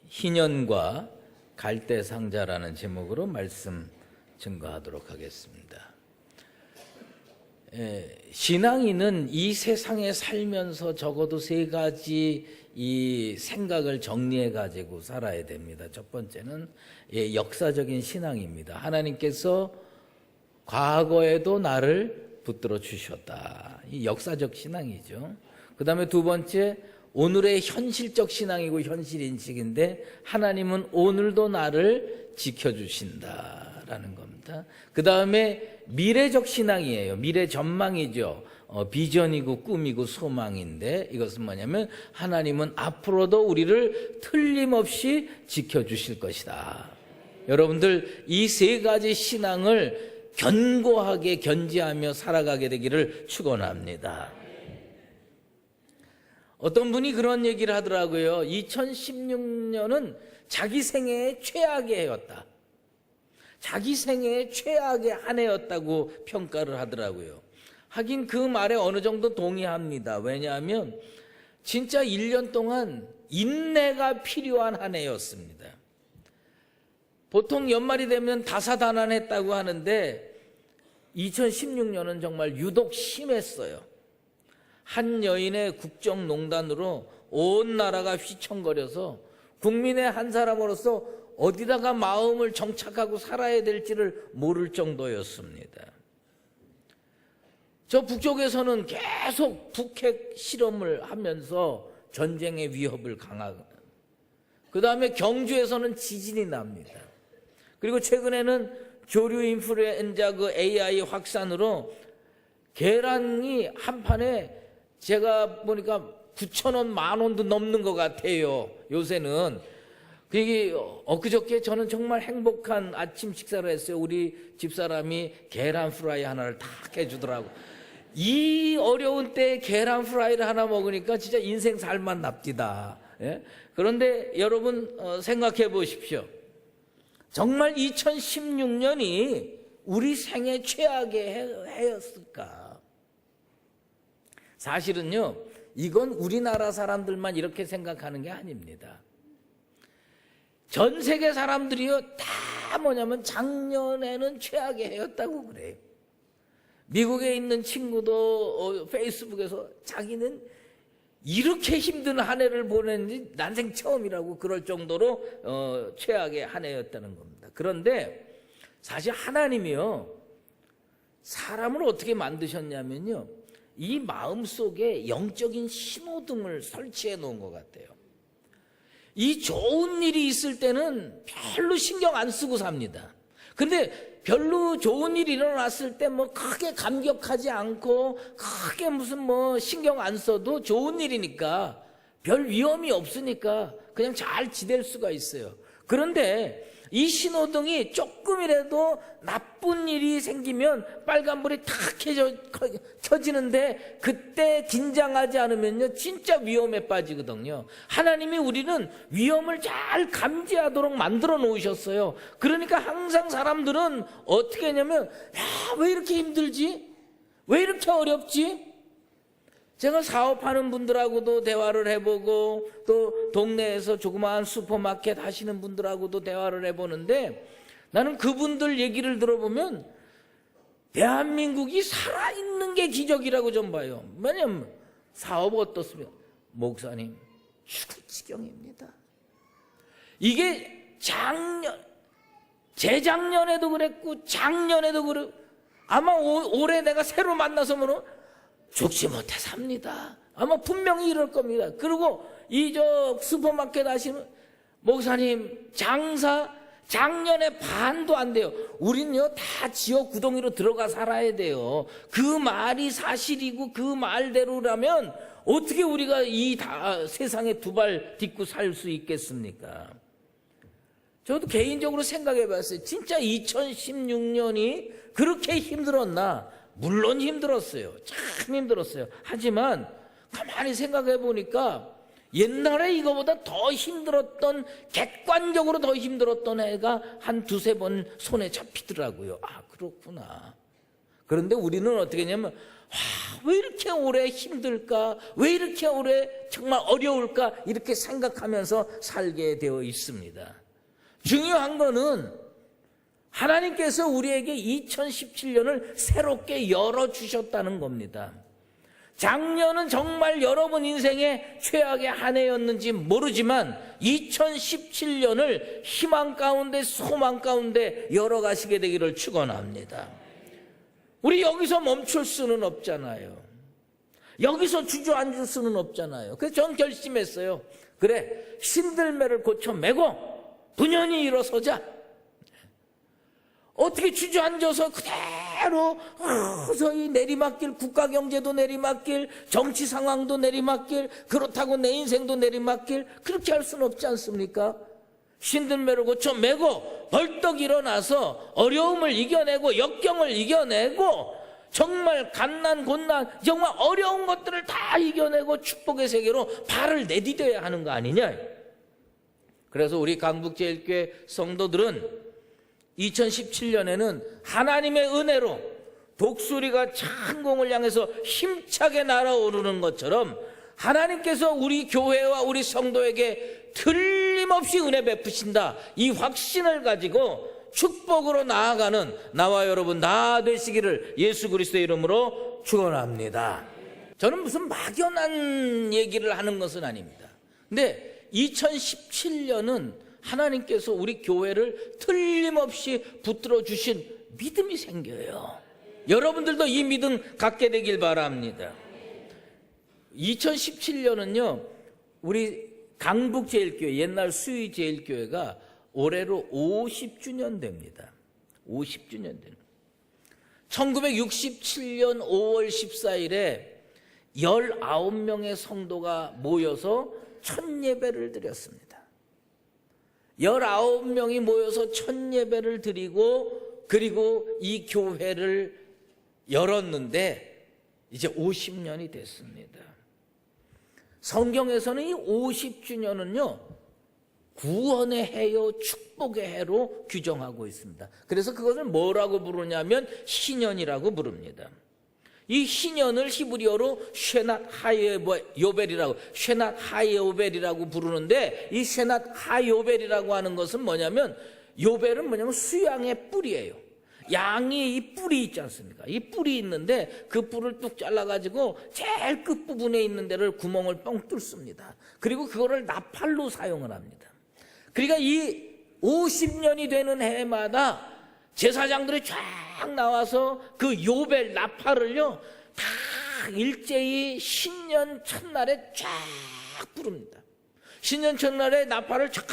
희년과 갈대상자라는 제목으로 말씀 증거하도록 하겠습니다. 신앙인은 이 세상에 살면서 적어도 세 가지 이 생각을 정리해 가지고 살아야 됩니다. 첫 번째는 역사적인 신앙입니다. 하나님께서 과거에도 나를 붙들어 주셨다. 이 역사적 신앙이죠. 그 다음에 두 번째, 오늘의 현실적 신앙이고 현실인식인데 하나님은 오늘도 나를 지켜주신다라는 겁니다. 그 다음에 미래적 신앙이에요. 미래 전망이죠. 비전이고 꿈이고 소망인데 이것은 뭐냐면 하나님은 앞으로도 우리를 틀림없이 지켜주실 것이다. 여러분들 이 세 가지 신앙을 견고하게 견지하며 살아가게 되기를 축원합니다. 어떤 분이 그런 얘기를 하더라고요. 2016년은 자기 생애의 최악의 해였다. 자기 생애의 최악의 한 해였다고 평가를 하더라고요. 하긴 그 말에 어느 정도 동의합니다. 왜냐하면 진짜 1년 동안 인내가 필요한 한 해였습니다. 보통 연말이 되면 다사다난했다고 하는데 2016년은 정말 유독 심했어요. 한 여인의 국정농단으로 온 나라가 휘청거려서 국민의 한 사람으로서 어디다가 마음을 정착하고 살아야 될지를 모를 정도였습니다. 저 북쪽에서는 계속 북핵 실험을 하면서 전쟁의 위협을 강화하고, 그 다음에 경주에서는 지진이 납니다. 그리고 최근에는 조류 인플루엔자 그 AI 확산으로 계란이 한 판에 제가 보니까 9,000원, 10,000원도 넘는 것 같아요. 요새는. 그게 엊그저께 저는 정말 행복한 아침 식사를 했어요. 우리 집사람이 계란 프라이 하나를 탁 해주더라고. 이 어려운 때에 계란 프라이를 하나 먹으니까 진짜 인생 살만 납디다. 예? 그런데 여러분 생각해 보십시오. 정말 2016년이 우리 생애 최악의 해였을까? 사실은요, 이건 우리나라 사람들만 이렇게 생각하는 게 아닙니다. 전 세계 사람들이요, 다 뭐냐면 작년에는 최악의 해였다고 그래요. 미국에 있는 친구도 페이스북에서 자기는 이렇게 힘든 한 해를 보냈는지 난생 처음이라고 그럴 정도로 최악의 한 해였다는 겁니다. 그런데 사실 하나님이요, 사람을 어떻게 만드셨냐면요, 이 마음속에 영적인 신호등을 설치해 놓은 것 같아요. 이 좋은 일이 있을 때는 별로 신경 안 쓰고 삽니다. 근데 별로 좋은 일이 일어났을 때 뭐 크게 감격하지 않고 크게 무슨 뭐 신경 안 써도 좋은 일이니까 별 위험이 없으니까 그냥 잘 지낼 수가 있어요. 그런데 이 신호등이 조금이라도 나쁜 일이 생기면 빨간불이 탁 켜지는데 그때 긴장하지 않으면요 진짜 위험에 빠지거든요. 하나님이 우리는 위험을 잘 감지하도록 만들어 놓으셨어요. 그러니까 항상 사람들은 어떻게 하냐면 왜 이렇게 힘들지? 왜 이렇게 어렵지? 제가 사업하는 분들하고도 대화를 해보고 또 동네에서 조그마한 슈퍼마켓 하시는 분들하고도 대화를 해보는데 나는 그분들 얘기를 들어보면 대한민국이 살아있는 게 기적이라고 좀 봐요. 왜냐면 사업 어떻습니까? 목사님 죽을 지경입니다. 이게 재작년에도 그랬고 작년에도 그랬고 아마 올해 내가 새로 만나서 죽지 못해 삽니다. 아마 분명히 이럴 겁니다. 그리고 슈퍼마켓 하시는 목사님 장사 작년에 반도 안 돼요. 우리는요 다 지역 구덩이로 들어가 살아야 돼요. 그 말이 사실이고 그 말대로라면 어떻게 우리가 이 세상에 두 발 딛고 살 수 있겠습니까? 저도 개인적으로 생각해 봤어요. 진짜 2016년이 그렇게 힘들었나? 물론 힘들었어요. 참 힘들었어요. 하지만 가만히 생각해 보니까 옛날에 이거보다 더 힘들었던, 객관적으로 더 힘들었던 해가 한 두세 번 손에 잡히더라고요. 아, 그렇구나. 그런데 우리는 어떻게 했냐면 왜 이렇게 오래 힘들까? 왜 이렇게 오래 정말 어려울까? 이렇게 생각하면서 살게 되어 있습니다. 중요한 거는 하나님께서 우리에게 2017년을 새롭게 열어주셨다는 겁니다. 작년은 정말 여러분 인생의 최악의 한 해였는지 모르지만 2017년을 희망 가운데 소망 가운데 열어가시게 되기를 축원합니다. 우리 여기서 멈출 수는 없잖아요. 여기서 주저앉을 수는 없잖아요. 그래서 전 결심했어요. 그래, 신들매를 고쳐매고 분연히 일어서자. 어떻게 주저앉아서 그대로 서서히 내리막길, 국가경제도 내리막길, 정치 상황도 내리막길, 그렇다고 내 인생도 내리막길, 그렇게 할 수는 없지 않습니까? 신들매를 고쳐매고 벌떡 일어나서 어려움을 이겨내고 역경을 이겨내고 정말 갓난 곤난 정말 어려운 것들을 다 이겨내고 축복의 세계로 발을 내디뎌야 하는 거 아니냐. 그래서 우리 강북제일교회 성도들은 2017년에는 하나님의 은혜로 독수리가 창공을 향해서 힘차게 날아오르는 것처럼 하나님께서 우리 교회와 우리 성도에게 틀림없이 은혜 베푸신다, 이 확신을 가지고 축복으로 나아가는 나와 여러분 다 되시기를 예수 그리스도의 이름으로 축원합니다. 저는 무슨 막연한 얘기를 하는 것은 아닙니다. 근데 2017년은 하나님께서 우리 교회를 틀림없이 붙들어 주신 믿음이 생겨요. 여러분들도 이 믿음 갖게 되길 바랍니다. 2017년은요, 우리 강북제일교회, 옛날 수의제일교회가 올해로 50주년 됩니다. 50주년 됩니다. 1967년 5월 14일에 19명의 성도가 모여서 첫 예배를 드렸습니다. 19명이 모여서 첫 예배를 드리고 그리고 이 교회를 열었는데 이제 50년이 됐습니다. 성경에서는 이 50주년은요 구원의 해요 축복의 해로 규정하고 있습니다. 그래서 그것을 뭐라고 부르냐면 희년이라고 부릅니다. 이 희년을 히브리어로 쉐낫 하요벨이라고 부르는데, 이 쉐낫 하요벨이라고 하는 것은 뭐냐면, 요벨은 뭐냐면 수양의 뿔이에요. 양이 이 뿔이 있지 않습니까? 이 뿔이 있는데 그 뿔을 뚝 잘라가지고 제일 끝부분에 있는 데를 구멍을 뻥 뚫습니다. 그리고 그거를 나팔로 사용을 합니다. 그러니까 이 50년이 되는 해마다 제사장들이 쫙 나와서 그 요벨 나팔을요 다 일제히 신년 첫날에 쫙 부릅니다. 신년 첫날에 나팔을 쫙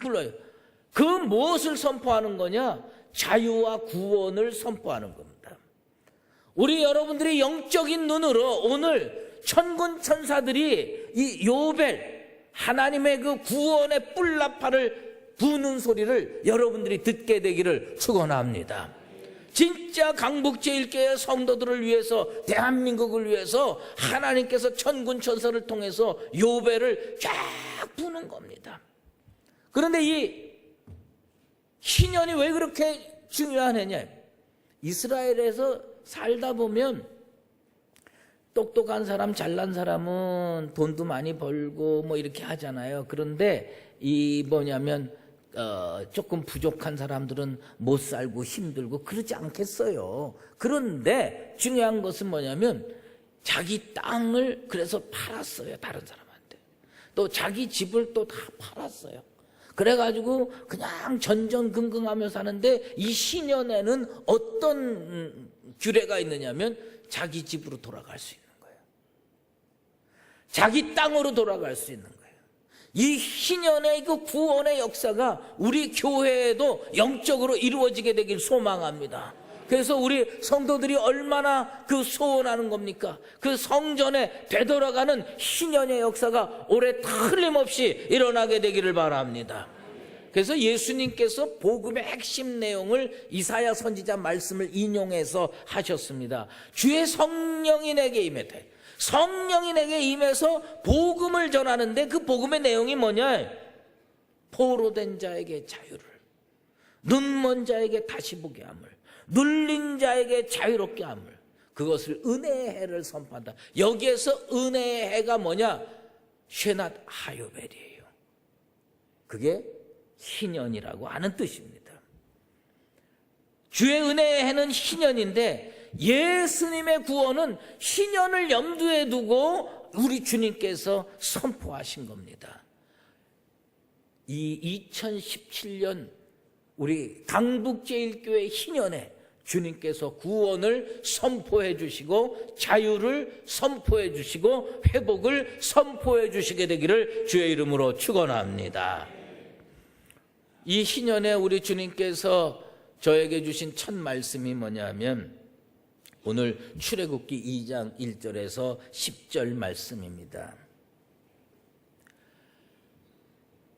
불러요. 그 무엇을 선포하는 거냐? 자유와 구원을 선포하는 겁니다. 우리 여러분들이 영적인 눈으로 오늘 천군 천사들이 이 요벨 하나님의 그 구원의 뿔나팔을 부는 소리를 여러분들이 듣게 되기를 축원합니다. 진짜 강북제일교회 성도들을 위해서, 대한민국을 위해서 하나님께서 천군 천사를 통해서 요벨을 쫙 부는 겁니다. 그런데 이 희년이 왜 그렇게 중요하느냐? 이스라엘에서 살다 보면 똑똑한 사람, 잘난 사람은 돈도 많이 벌고 뭐 이렇게 하잖아요. 그런데 이 뭐냐면 조금 부족한 사람들은 못 살고 힘들고 그러지 않겠어요. 그런데 중요한 것은 뭐냐면 자기 땅을 그래서 팔았어요. 다른 사람한테. 또 자기 집을 또 다 팔았어요. 그래가지고 그냥 전전긍긍하며 사는데, 이 희년에는 어떤 규례가 있느냐면 자기 집으로 돌아갈 수 있는 거예요. 자기 땅으로 돌아갈 수 있는 거예요. 이 희년의 그 구원의 역사가 우리 교회에도 영적으로 이루어지게 되길 소망합니다. 그래서 우리 성도들이 얼마나 그 소원하는 겁니까? 그 성전에 되돌아가는 희년의 역사가 올해 틀림없이 일어나게 되기를 바랍니다. 그래서 예수님께서 복음의 핵심 내용을 이사야 선지자 말씀을 인용해서 하셨습니다. 주의 성령이 내게 임했다. 성령이 내게 임해서 복음을 전하는데 그 복음의 내용이 뭐냐? 포로된 자에게 자유를, 눈먼 자에게 다시 보게 함을, 눌린 자에게 자유롭게 함을, 그것을 은혜의 해를 선포한다. 여기에서 은혜의 해가 뭐냐? 쉐낫 하요벨이에요. 그게 희년이라고 하는 뜻입니다. 주의 은혜의 해는 희년인데 예수님의 구원은 희년을 염두에 두고 우리 주님께서 선포하신 겁니다. 이 2017년 우리 강북제일교회 희년에 주님께서 구원을 선포해 주시고 자유를 선포해 주시고 회복을 선포해 주시게 되기를 주의 이름으로 축원합니다. 이 희년에 우리 주님께서 저에게 주신 첫 말씀이 뭐냐면 오늘 출애굽기 2장 1절에서 10절 말씀입니다.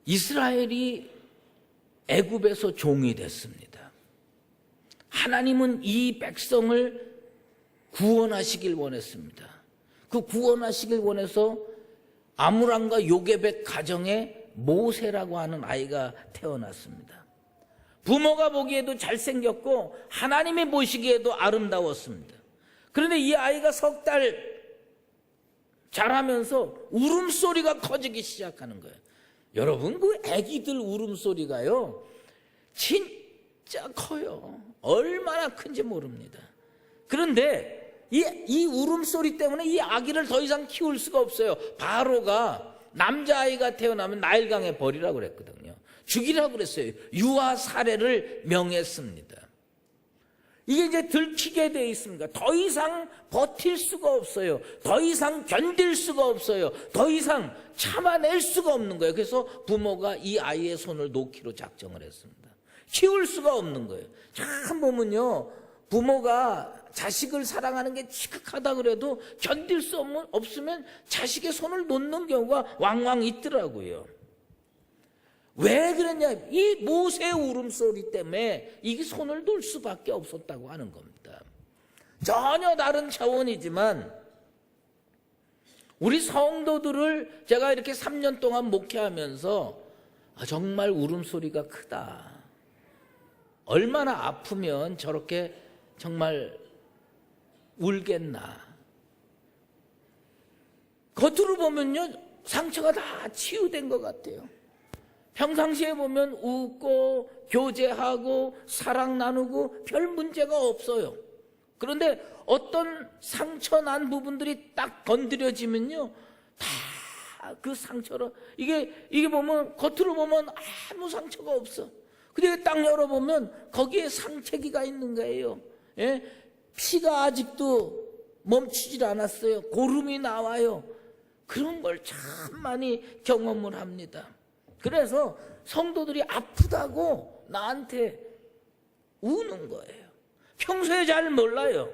이스라엘이 애굽에서 종이 됐습니다. 하나님은 이 백성을 구원하시길 원했습니다. 그 구원하시길 원해서 아므람과 요게벳 가정에 모세라고 하는 아이가 태어났습니다. 부모가 보기에도 잘생겼고 하나님이 보시기에도 아름다웠습니다. 그런데 이 아이가 석 달 자라면서 울음소리가 커지기 시작하는 거예요. 여러분, 그 아기들 울음소리가요 진짜 커요. 얼마나 큰지 모릅니다. 그런데 이 울음소리 때문에 이 아기를 더 이상 키울 수가 없어요. 바로가 남자아이가 태어나면 나일강에 버리라고 그랬거든요. 죽이라고 그랬어요. 유아 살해를 명했습니다. 이게 이제 들키게 돼 있습니다. 더 이상 버틸 수가 없어요. 더 이상 견딜 수가 없어요. 더 이상 참아낼 수가 없는 거예요. 그래서 부모가 이 아이의 손을 놓기로 작정을 했습니다. 키울 수가 없는 거예요. 참 보면요, 부모가 자식을 사랑하는 게 지극하다 그래도 견딜 수 없으면 자식의 손을 놓는 경우가 왕왕 있더라고요. 왜 그랬냐? 이 모세의 울음소리 때문에 이게 손을 놓을 수밖에 없었다고 하는 겁니다. 전혀 다른 차원이지만 우리 성도들을 제가 이렇게 3년 동안 목회하면서 정말 울음소리가 크다. 얼마나 아프면 저렇게 정말 울겠나. 겉으로 보면요 상처가 다 치유된 것 같아요. 평상시에 보면 웃고 교제하고 사랑 나누고 별 문제가 없어요. 그런데 어떤 상처 난 부분들이 딱 건드려지면요 다 그 상처로 이게 보면 겉으로 보면 아무 상처가 없어. 근데 딱 열어보면 거기에 상처기가 있는 거예요. 예? 피가 아직도 멈추질 않았어요. 고름이 나와요. 그런 걸 참 많이 경험을 합니다. 그래서 성도들이 아프다고 나한테 우는 거예요. 평소에 잘 몰라요.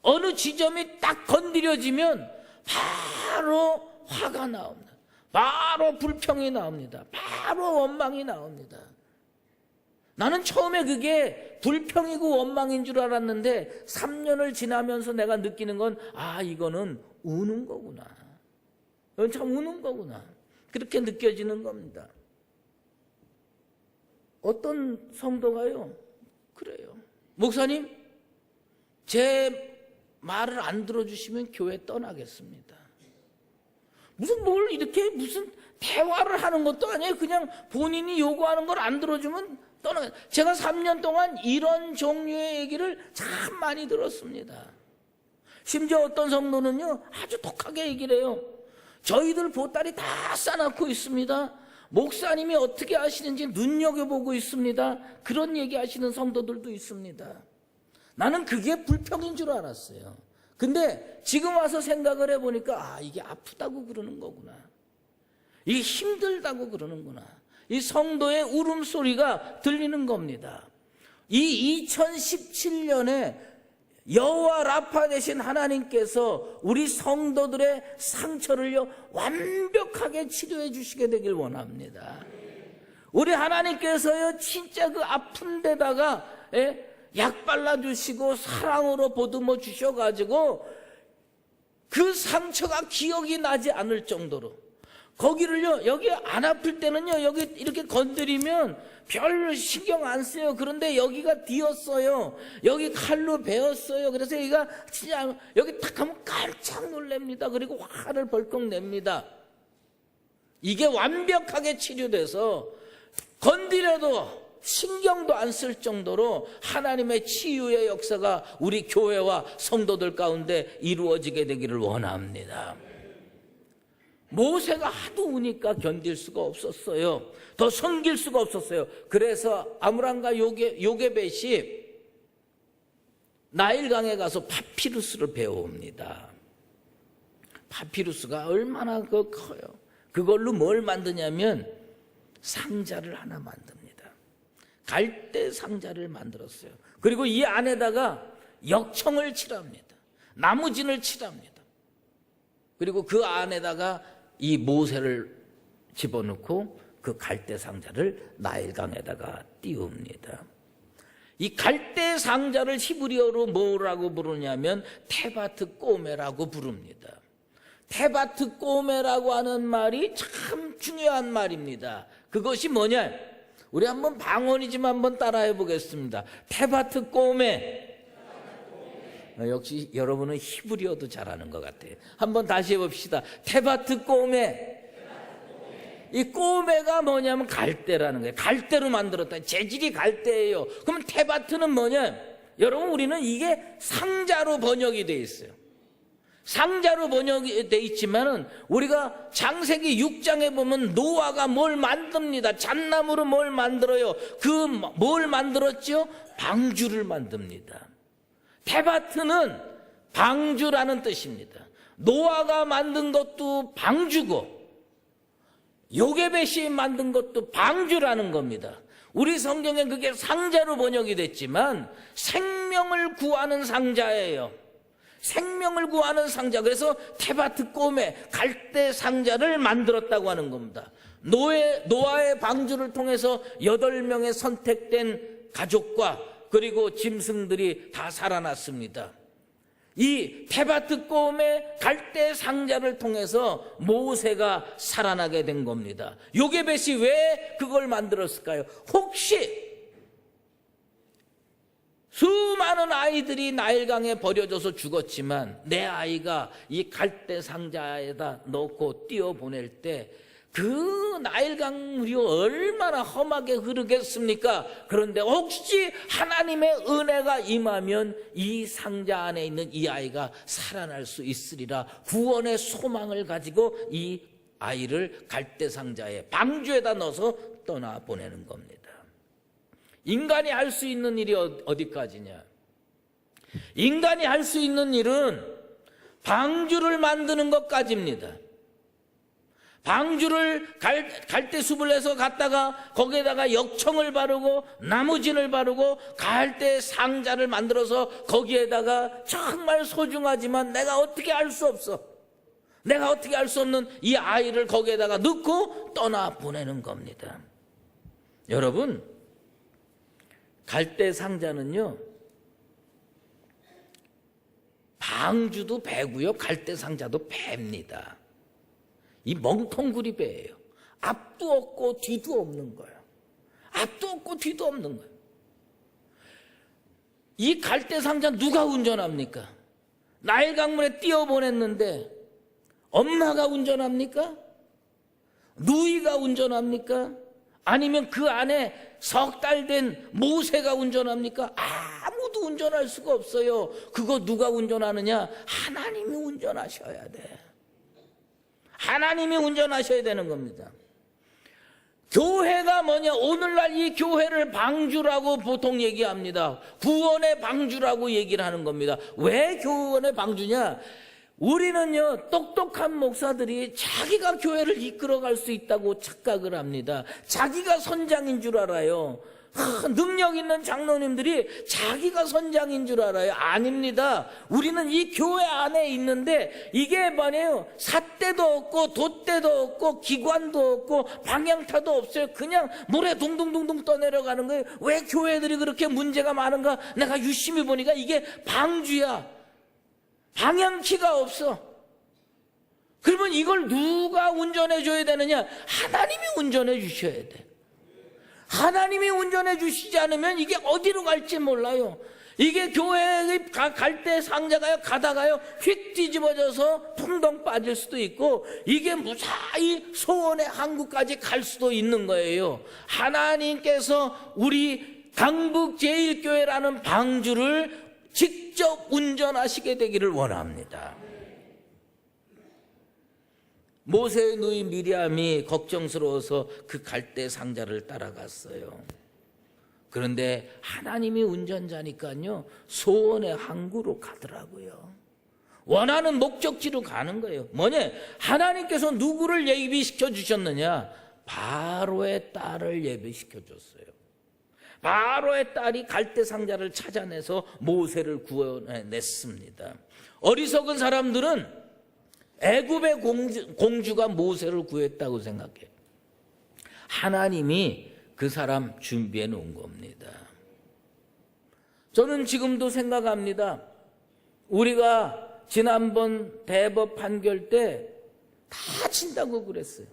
어느 지점이 딱 건드려지면 바로 화가 나옵니다. 바로 불평이 나옵니다. 바로 원망이 나옵니다. 나는 처음에 그게 불평이고 원망인 줄 알았는데 3년을 지나면서 내가 느끼는 건 이거는 우는 거구나. 이건 참 우는 거구나. 그렇게 느껴지는 겁니다. 어떤 성도가요 그래요. 목사님, 제 말을 안 들어주시면 교회 떠나겠습니다. 무슨 대화를 하는 것도 아니에요. 그냥 본인이 요구하는 걸 안 들어주면 떠나겠습니다. 제가 3년 동안 이런 종류의 얘기를 참 많이 들었습니다. 심지어 어떤 성도는요 아주 독하게 얘기를 해요. 저희들 보따리 다 싸놓고 있습니다. 목사님이 어떻게 하시는지 눈여겨보고 있습니다. 그런 얘기 하시는 성도들도 있습니다. 나는 그게 불평인 줄 알았어요. 근데 지금 와서 생각을 해보니까 이게 아프다고 그러는 거구나. 이게 힘들다고 그러는구나. 이 성도의 울음소리가 들리는 겁니다. 이 2017년에 여호와 라파 되신 하나님께서 우리 성도들의 상처를요 완벽하게 치료해 주시게 되길 원합니다. 우리 하나님께서요 진짜 그 아픈 데다가 약 발라주시고 사랑으로 보듬어 주셔가지고 그 상처가 기억이 나지 않을 정도로, 거기를요, 여기 안 아플 때는요, 여기 이렇게 건드리면 별 신경 안 써요. 그런데 여기가 뒤었어요. 여기 칼로 베었어요. 그래서 여기가 진짜 여기 탁 하면 깜짝 놀랍니다. 그리고 화를 벌컥 냅니다. 이게 완벽하게 치료돼서 건드려도 신경도 안 쓸 정도로 하나님의 치유의 역사가 우리 교회와 성도들 가운데 이루어지게 되기를 원합니다. 모세가 하도 우니까 견딜 수가 없었어요. 더 섬길 수가 없었어요. 그래서 아므람과 요게벳이 나일강에 가서 파피루스를 배워옵니다. 파피루스가 얼마나 커요. 그걸로 뭘 만드냐면 상자를 하나 만듭니다. 갈대 상자를 만들었어요. 그리고 이 안에다가 역청을 칠합니다. 나무진을 칠합니다. 그리고 그 안에다가 이 모세를 집어넣고 그 갈대 상자를 나일강에다가 띄웁니다. 이 갈대 상자를 히브리어로 뭐라고 부르냐면 테바트 꼬메라고 부릅니다. 테바트 꼬메라고 하는 말이 참 중요한 말입니다. 그것이 뭐냐? 우리 한번 방언이지만 한번 따라해 보겠습니다. 테바트 꼬메. 역시 여러분은 히브리어도 잘하는 것 같아요. 한번 다시 해봅시다. 테바트 꼬메. 이 꼬메가 뭐냐면 갈대라는 거예요. 갈대로 만들었다. 재질이 갈대예요. 그럼 테바트는 뭐냐? 여러분, 우리는 이게 상자로 번역이 돼 있어요. 상자로 번역이 돼 있지만은 우리가 창세기 6장에 보면 노아가 뭘 만듭니다. 잣나무로 뭘 만들어요. 그 뭘 만들었죠? 방주를 만듭니다. 테바트는 방주라는 뜻입니다. 노아가 만든 것도 방주고 요게벳이 만든 것도 방주라는 겁니다. 우리 성경엔 그게 상자로 번역이 됐지만 생명을 구하는 상자예요. 생명을 구하는 상자. 그래서 테바트 꼬메 갈대 상자를 만들었다고 하는 겁니다. 노아의 방주를 통해서 8명의 선택된 가족과 그리고 짐승들이 다 살아났습니다. 이 테바트 꼬메 갈대 상자를 통해서 모세가 살아나게 된 겁니다. 요게벳이 왜 그걸 만들었을까요? 혹시 수많은 아이들이 나일강에 버려져서 죽었지만 내 아이가 이 갈대 상자에다 넣고 띄어보낼 때 그 나일강 물이 얼마나 험하게 흐르겠습니까? 그런데 혹시 하나님의 은혜가 임하면 이 상자 안에 있는 이 아이가 살아날 수 있으리라 구원의 소망을 가지고 이 아이를 갈대 상자에 방주에다 넣어서 떠나보내는 겁니다. 인간이 할 수 있는 일이 어디까지냐? 인간이 할 수 있는 일은 방주를 만드는 것까지입니다. 방주를 갈대숲을 해서 갖다가 거기에다가 역청을 바르고 나무진을 바르고 갈대 상자를 만들어서 거기에다가 정말 소중하지만 내가 어떻게 알 수 없어. 내가 어떻게 알 수 없는 이 아이를 거기에다가 넣고 떠나보내는 겁니다. 여러분, 갈대 상자는요, 방주도 배고요, 갈대 상자도 배입니다. 이 멍텅구리 배예요. 앞도 없고 뒤도 없는 거예요. 앞도 없고 뒤도 없는 거예요. 이 갈대 상자 누가 운전합니까? 나일강물에 띄어보냈는데 엄마가 운전합니까? 누이가 운전합니까? 아니면 그 안에 석 달 된 모세가 운전합니까? 아무도 운전할 수가 없어요. 그거 누가 운전하느냐? 하나님이 운전하셔야 돼. 하나님이 운전하셔야 되는 겁니다. 교회가 뭐냐? 오늘날 이 교회를 방주라고 보통 얘기합니다. 구원의 방주라고 얘기를 하는 겁니다. 왜 구원의 방주냐? 우리는요, 똑똑한 목사들이 자기가 교회를 이끌어갈 수 있다고 착각을 합니다. 자기가 선장인 줄 알아요. 능력 있는 장로님들이 자기가 선장인 줄 알아요. 아닙니다. 우리는 이 교회 안에 있는데 이게 뭐예요? 삿대도 없고 돛대도 없고 기관도 없고 방향타도 없어요. 그냥 물에 둥둥둥둥 떠내려가는 거예요. 왜 교회들이 그렇게 문제가 많은가? 내가 유심히 보니까 이게 방주야. 방향키가 없어. 그러면 이걸 누가 운전해 줘야 되느냐? 하나님이 운전해 주셔야 돼. 하나님이 운전해 주시지 않으면 이게 어디로 갈지 몰라요. 이게 교회에 갈 때 상자가요, 가다가요 휙 뒤집어져서 풍덩 빠질 수도 있고, 이게 무사히 소원의 항구까지 갈 수도 있는 거예요. 하나님께서 우리 강북제일교회라는 방주를 직접 운전하시게 되기를 원합니다. 모세의 누이 미리암이 걱정스러워서 그 갈대 상자를 따라갔어요. 그런데 하나님이 운전자니까요, 소원의 항구로 가더라고요. 원하는 목적지로 가는 거예요. 뭐냐? 하나님께서 누구를 예비시켜 주셨느냐? 바로의 딸을 예비시켜 줬어요. 바로의 딸이 갈대 상자를 찾아내서 모세를 구원해냈습니다. 어리석은 사람들은 애굽의 공주가 모세를 구했다고 생각해요. 하나님이 그 사람 준비해 놓은 겁니다. 저는 지금도 생각합니다. 우리가 지난번 대법 판결 때 다 진다고 그랬어요.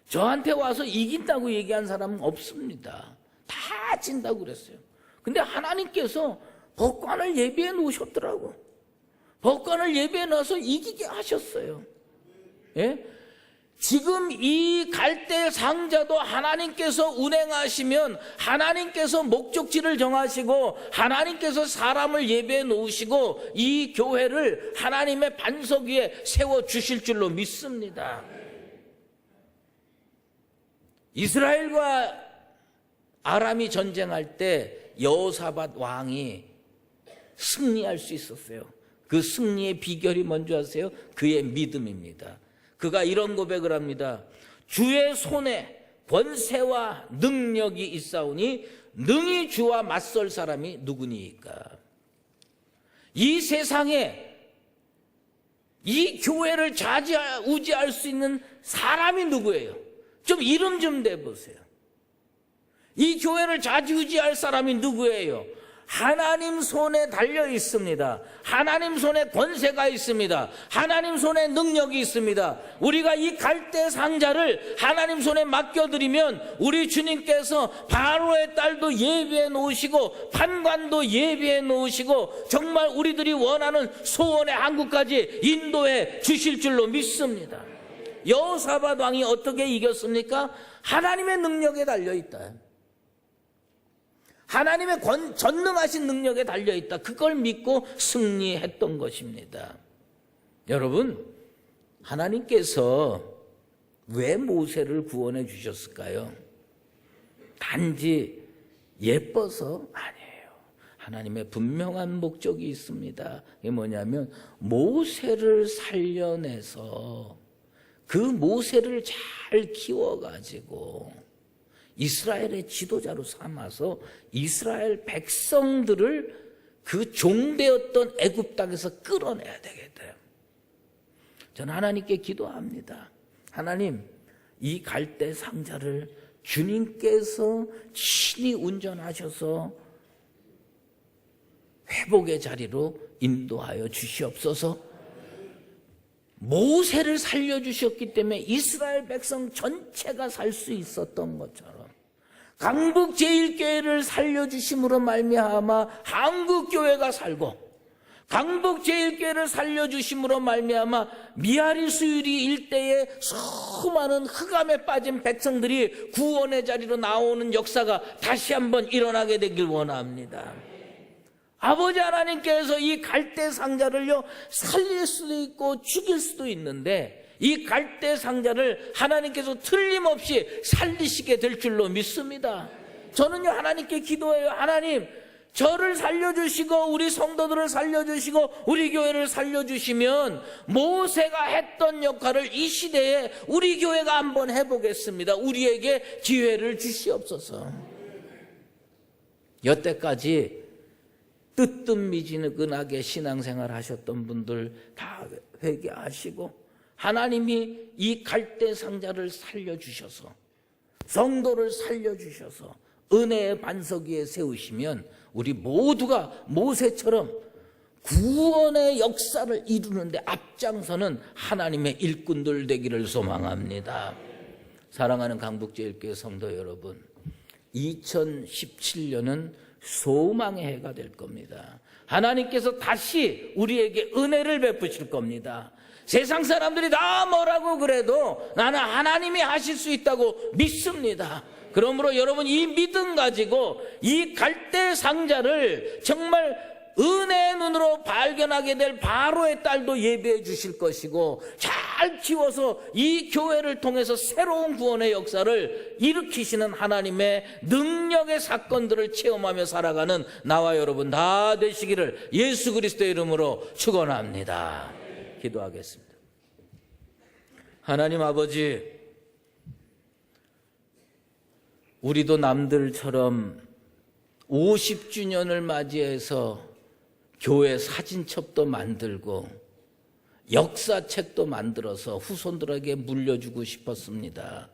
저한테 와서 이긴다고 얘기한 사람은 없습니다. 다 진다고 그랬어요. 근데 하나님께서 법관을 예비해 놓으셨더라고. 법관을 예비해 놔서 이기게 하셨어요. 예? 지금 이 갈대 상자도 하나님께서 운행하시면, 하나님께서 목적지를 정하시고 하나님께서 사람을 예배해 놓으시고 이 교회를 하나님의 반석 위에 세워주실 줄로 믿습니다. 이스라엘과 아람이 전쟁할 때 여호사밧 왕이 승리할 수 있었어요. 그 승리의 비결이 뭔지 아세요? 그의 믿음입니다. 그가 이런 고백을 합니다. 주의 손에 권세와 능력이 있사오니 능히 주와 맞설 사람이 누구니이까. 이 세상에 이 교회를 좌지우지할 수 있는 사람이 누구예요? 좀 이름 좀 대보세요. 이 교회를 좌지우지할 사람이 누구예요? 하나님 손에 달려 있습니다. 하나님 손에 권세가 있습니다. 하나님 손에 능력이 있습니다. 우리가 이 갈대 상자를 하나님 손에 맡겨드리면 우리 주님께서 바로의 딸도 예비해 놓으시고 판관도 예비해 놓으시고 정말 우리들이 원하는 소원의 항구까지 인도해 주실 줄로 믿습니다. 여호사밧 왕이 어떻게 이겼습니까? 하나님의 능력에 달려있다. 하나님의 전능하신 능력에 달려있다. 그걸 믿고 승리했던 것입니다. 여러분, 하나님께서 왜 모세를 구원해 주셨을까요? 단지 예뻐서 아니에요. 하나님의 분명한 목적이 있습니다. 이게 뭐냐면 모세를 살려내서 그 모세를 잘 키워가지고 이스라엘의 지도자로 삼아서 이스라엘 백성들을 그 종되었던 애굽 땅에서 끌어내야 되겠다. 저는 하나님께 기도합니다. 하나님, 이 갈대 상자를 주님께서 친히 운전하셔서 회복의 자리로 인도하여 주시옵소서. 모세를 살려주셨기 때문에 이스라엘 백성 전체가 살 수 있었던 것처럼 강북제일교회를 살려주심으로 말미암아 한국교회가 살고, 강북제일교회를 살려주심으로 말미암아 미아리 수유리 일대의 수많은 흑암에 빠진 백성들이 구원의 자리로 나오는 역사가 다시 한번 일어나게 되길 원합니다. 아버지 하나님께서 이 갈대 상자를요 살릴 수도 있고 죽일 수도 있는데 이 갈대 상자를 하나님께서 틀림없이 살리시게 될 줄로 믿습니다. 저는요 하나님께 기도해요. 하나님, 저를 살려주시고 우리 성도들을 살려주시고 우리 교회를 살려주시면 모세가 했던 역할을 이 시대에 우리 교회가 한번 해보겠습니다. 우리에게 기회를 주시옵소서. 여태까지 뜨뜻미지근하게 신앙생활 하셨던 분들 다 회개하시고 하나님이 이 갈대 상자를 살려주셔서 성도를 살려주셔서 은혜의 반석 위에 세우시면 우리 모두가 모세처럼 구원의 역사를 이루는데 앞장서는 하나님의 일꾼들 되기를 소망합니다. 사랑하는 강북제일교회 성도 여러분, 2017년은 소망의 해가 될 겁니다. 하나님께서 다시 우리에게 은혜를 베푸실 겁니다. 세상 사람들이 다 뭐라고 그래도 나는 하나님이 하실 수 있다고 믿습니다. 그러므로 여러분, 이 믿음 가지고 이 갈대 상자를 정말 은혜의 눈으로 발견하게 될 바로의 딸도 예배해 주실 것이고, 잘 키워서 이 교회를 통해서 새로운 구원의 역사를 일으키시는 하나님의 능력의 사건들을 체험하며 살아가는 나와 여러분 다 되시기를 예수 그리스도의 이름으로 축원합니다. 기도하겠습니다. 하나님 아버지, 우리도 남들처럼 50주년을 맞이해서 교회 사진첩도 만들고 역사책도 만들어서 후손들에게 물려주고 싶었습니다.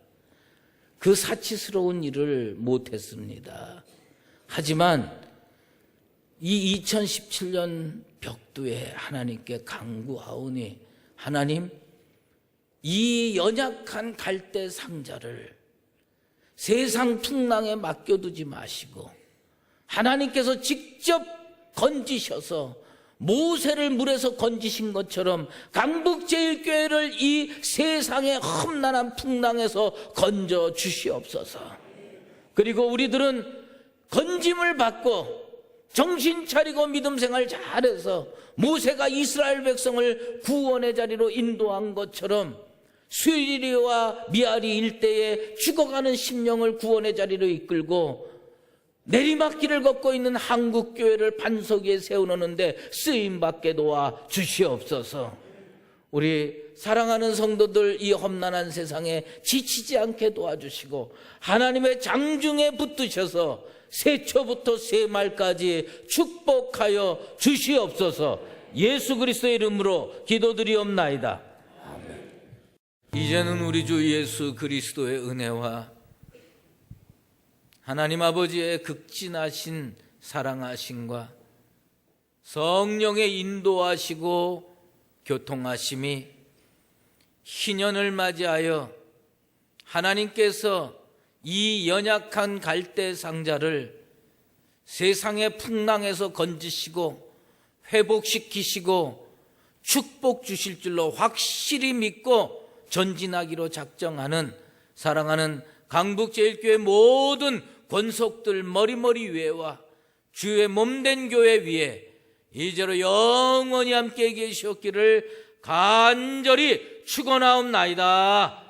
그 사치스러운 일을 못했습니다. 하지만 이 2017년 벽두에 하나님께 간구하오니, 하나님, 이 연약한 갈대 상자를 세상 풍랑에 맡겨두지 마시고 하나님께서 직접 건지셔서 모세를 물에서 건지신 것처럼 강북제일교회를 이 세상의 험난한 풍랑에서 건져 주시옵소서. 그리고 우리들은 건짐을 받고 정신 차리고 믿음 생활 잘해서 모세가 이스라엘 백성을 구원의 자리로 인도한 것처럼 스위리와 미아리 일대에 죽어가는 심령을 구원의 자리로 이끌고 내리막길을 걷고 있는 한국교회를 반석 위에 세워놓는데 쓰임받게 도와 주시옵소서. 우리 사랑하는 성도들 이 험난한 세상에 지치지 않게 도와주시고 하나님의 장중에 붙드셔서 세초부터 세말까지 축복하여 주시옵소서. 예수 그리스도의 이름으로 기도드리옵나이다. 아멘. 이제는 우리 주 예수 그리스도의 은혜와 하나님 아버지의 극진하신 사랑하심과 성령의 인도하시고 교통하심이 희년을 맞이하여 하나님께서 이 연약한 갈대 상자를 세상의 풍랑에서 건지시고 회복시키시고 축복 주실 줄로 확실히 믿고 전진하기로 작정하는 사랑하는 강북제일교회 모든 권속들 머리머리 위에와 주의 몸된 교회 위에 이제로 영원히 함께 계시옵기를 간절히 축원하옵나이다.